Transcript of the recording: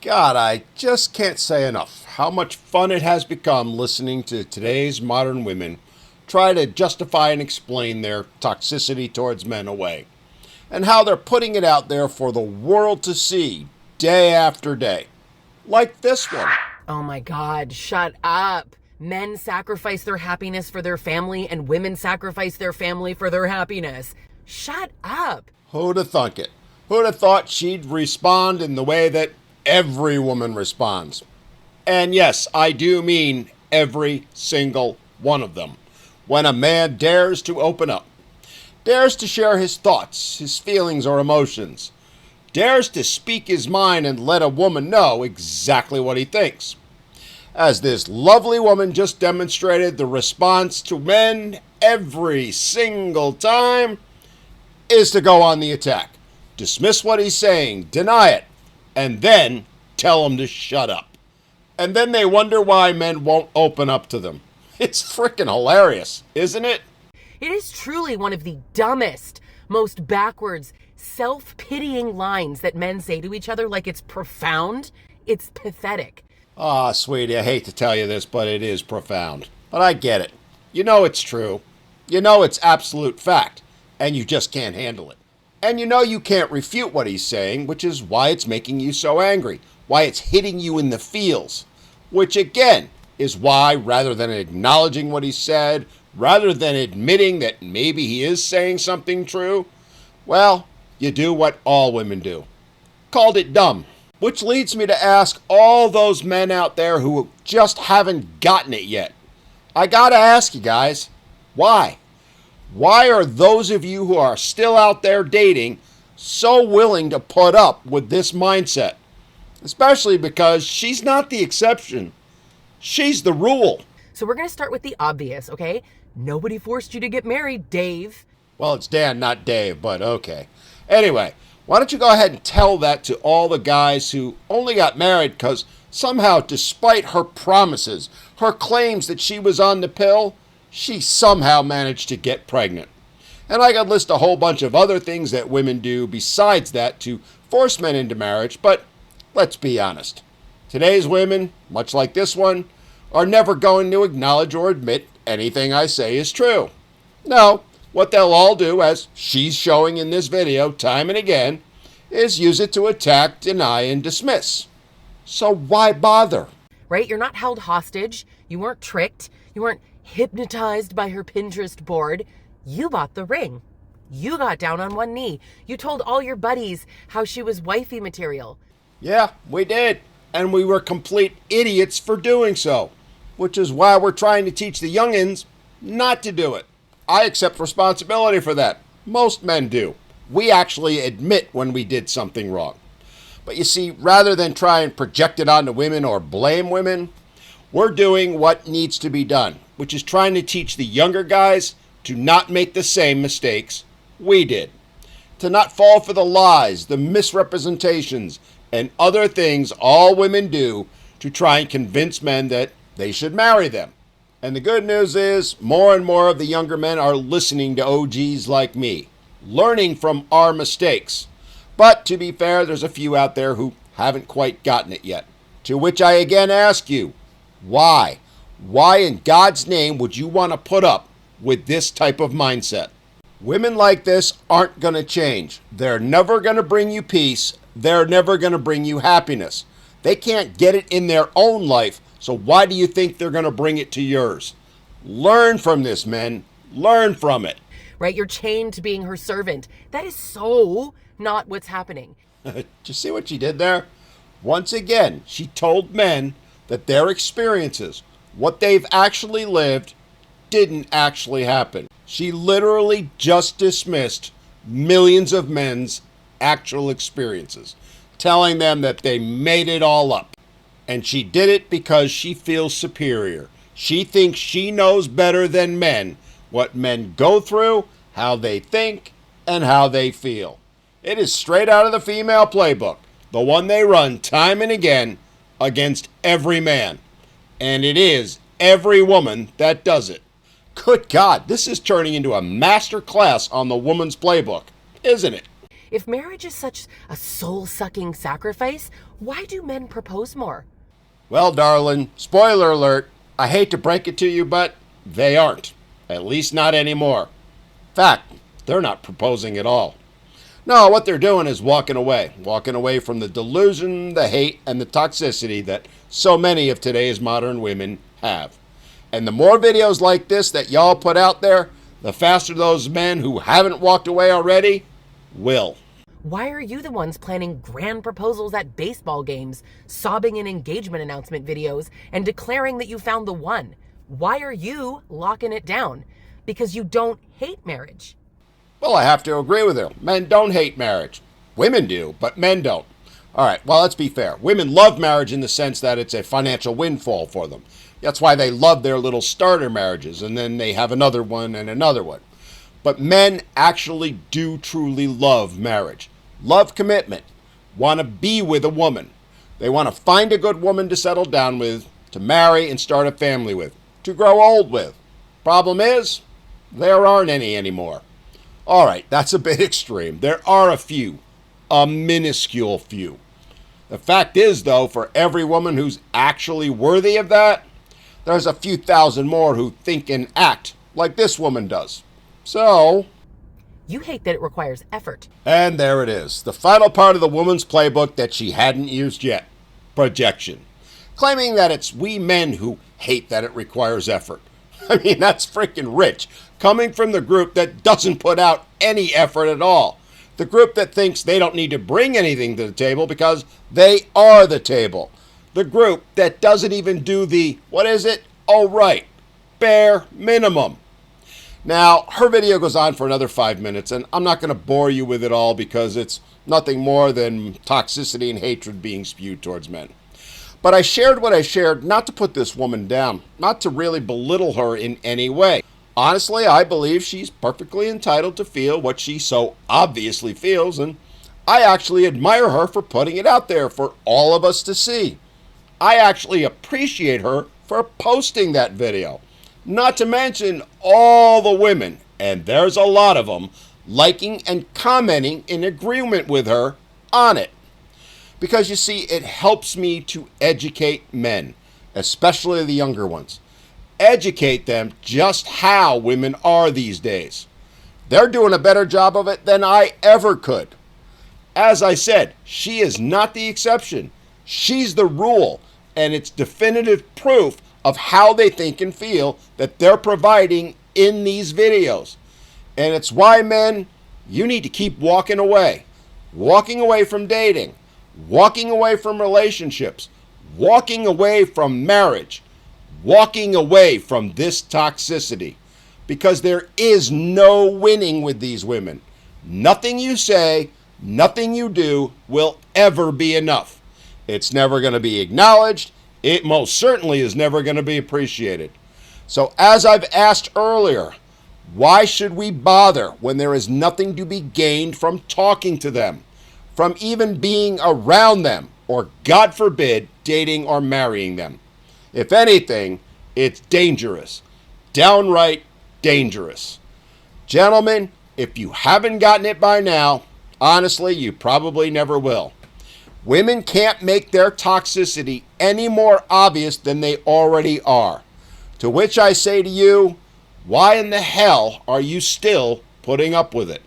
God, I just can't say enough how much fun it has become listening to today's modern women try to justify and explain their toxicity towards men away, and how they're putting it out there for the world to see day after day. Like this one. Oh my God, shut up. Men sacrifice their happiness for their family and women sacrifice their family for their happiness. Shut up. Who'd have thunk it? Who'd have thought she'd respond in the way that every woman responds? And yes, I do mean every single one of them. When a man dares to open up, dares to share his thoughts, his feelings or emotions, dares to speak his mind and let a woman know exactly what he thinks. As this lovely woman just demonstrated, the response to men every single time is to go on the attack, dismiss what he's saying, deny it, and then tell him to shut up. And then they wonder why men won't open up to them. It's freaking hilarious, isn't it? It is truly one of the dumbest, most backwards, self-pitying lines that men say to each other like it's profound. It's pathetic. Ah, sweetie, I hate to tell you this, but it is profound. But I get it. You know it's true. You know it's absolute fact. And you just can't handle it. And you know you can't refute what he's saying, which is why it's making you so angry. Why it's hitting you in the feels. Which, again, is why, rather than acknowledging what he said, rather than admitting that maybe he is saying something true, well, you do what all women do. Called it dumb. Which leads me to ask all those men out there who just haven't gotten it yet. I gotta ask you guys, why? Why are those of you who are still out there dating so willing to put up with this mindset? Especially because she's not the exception. She's the rule. So we're going to start with the obvious, okay? Nobody forced you to get married, Dave. Well, it's Dan, not Dave, but okay. Anyway, why don't you go ahead and tell that to all the guys who only got married because somehow, despite her promises, her claims that she was on the pill, she somehow managed to get pregnant. And I could list a whole bunch of other things that women do besides that to force men into marriage, but let's be honest. Today's women, much like this one, are never going to acknowledge or admit anything I say is true. No, what they'll all do, as she's showing in this video time and again, is use it to attack, deny, and dismiss. So why bother? Right? You're not held hostage. You weren't tricked. You weren't hypnotized by her Pinterest board. You bought the ring. You got down on one knee. You told all your buddies how she was wifey material. Yeah, we did. And we were complete idiots for doing so. Which is why we're trying to teach the youngins not to do it. I accept responsibility for that. Most men do. We actually admit when we did something wrong. But you see, rather than try and project it onto women or blame women, we're doing what needs to be done, which is trying to teach the younger guys to not make the same mistakes we did. To not fall for the lies, the misrepresentations, and other things all women do to try and convince men that they should marry them. And the good news is, more and more of the younger men are listening to OGs like me, learning from our mistakes. But to be fair, there's a few out there who haven't quite gotten it yet. To which I again ask you, why? Why in God's name would you want to put up with this type of mindset? Women like this aren't going to change. They're never going to bring you peace. They're never going to bring you happiness. They can't get it in their own life, so why do you think they're going to bring it to yours? Learn from this, men. Learn from it. Right? You're chained to being her servant. That is so not what's happening. Did you see what she did there? Once again, she told men that their experiences, what they've actually lived, didn't actually happen. She literally just dismissed millions of men's actual experiences, telling them that they made it all up. And she did it because she feels superior. She thinks she knows better than men what men go through, how they think, and how they feel. It is straight out of the female playbook, the one they run time and again against every man. And it is every woman that does it. Good God, this is turning into a master class on the woman's playbook, isn't it? If marriage is such a soul-sucking sacrifice, why do men propose more? Well, darling, spoiler alert, I hate to break it to you, but they aren't. At least not anymore. In fact, they're not proposing at all. No, what they're doing is walking away from the delusion, the hate, and the toxicity that so many of today's modern women have. And the more videos like this that y'all put out there, the faster those men who haven't walked away already will. Why are you the ones planning grand proposals at baseball games, sobbing in engagement announcement videos, and declaring that you found the one? Why are you locking it down? Because you don't hate marriage. Well, I have to agree with her. Men don't hate marriage. Women do, but men don't. All right, well, let's be fair. Women love marriage in the sense that it's a financial windfall for them. That's why they love their little starter marriages, and then they have another one and another one. But men actually do truly love marriage. Love commitment. Want to be with a woman. They want to find a good woman to settle down with, to marry and start a family with, to grow old with. Problem is, there aren't any anymore. All right, that's a bit extreme. There are a few, a minuscule few. The fact is, though, for every woman who's actually worthy of that, there's a few thousand more who think and act like this woman does. So, You hate that it requires effort. and there it is, the final part of the woman's playbook that she hadn't used yet, projection. Claiming that it's we men who hate that it requires effort. I mean, that's freaking rich. Coming from the group that doesn't put out any effort at all. The group that thinks they don't need to bring anything to the table because they are the table. The group that doesn't even do the, what is it? Oh, right, bare minimum. Now, her video goes on for another 5 minutes, and I'm not going to bore you with it all because it's nothing more than toxicity and hatred being spewed towards men. But I shared what I shared not to put this woman down, not to really belittle her in any way. Honestly, I believe she's perfectly entitled to feel what she so obviously feels, and I actually admire her for putting it out there for all of us to see. I actually appreciate her for posting that video. Not to mention all the women, and there's a lot of them, liking and commenting in agreement with her on it. Because you see, it helps me to educate men, especially the younger ones. Educate them just how women are these days. They're doing a better job of it than I ever could. As I said, she is not the exception. She's the rule, and it's definitive proof of how they think and feel that they're providing in these videos. And it's why, men, you need to keep walking away from dating, walking away from relationships, walking away from marriage, walking away from this toxicity, because there is no winning with these women. Nothing you say, nothing you do will ever be enough. It's never going to be acknowledged. It most certainly is never going to be appreciated. So as I've asked earlier, why should we bother when there is nothing to be gained from talking to them, from even being around them, or God forbid, dating or marrying them? If anything, it's dangerous. Downright dangerous. Gentlemen, if you haven't gotten it by now, honestly, you probably never will. Women can't make their toxicity any more obvious than they already are. To which I say to you, why in the hell are you still putting up with it?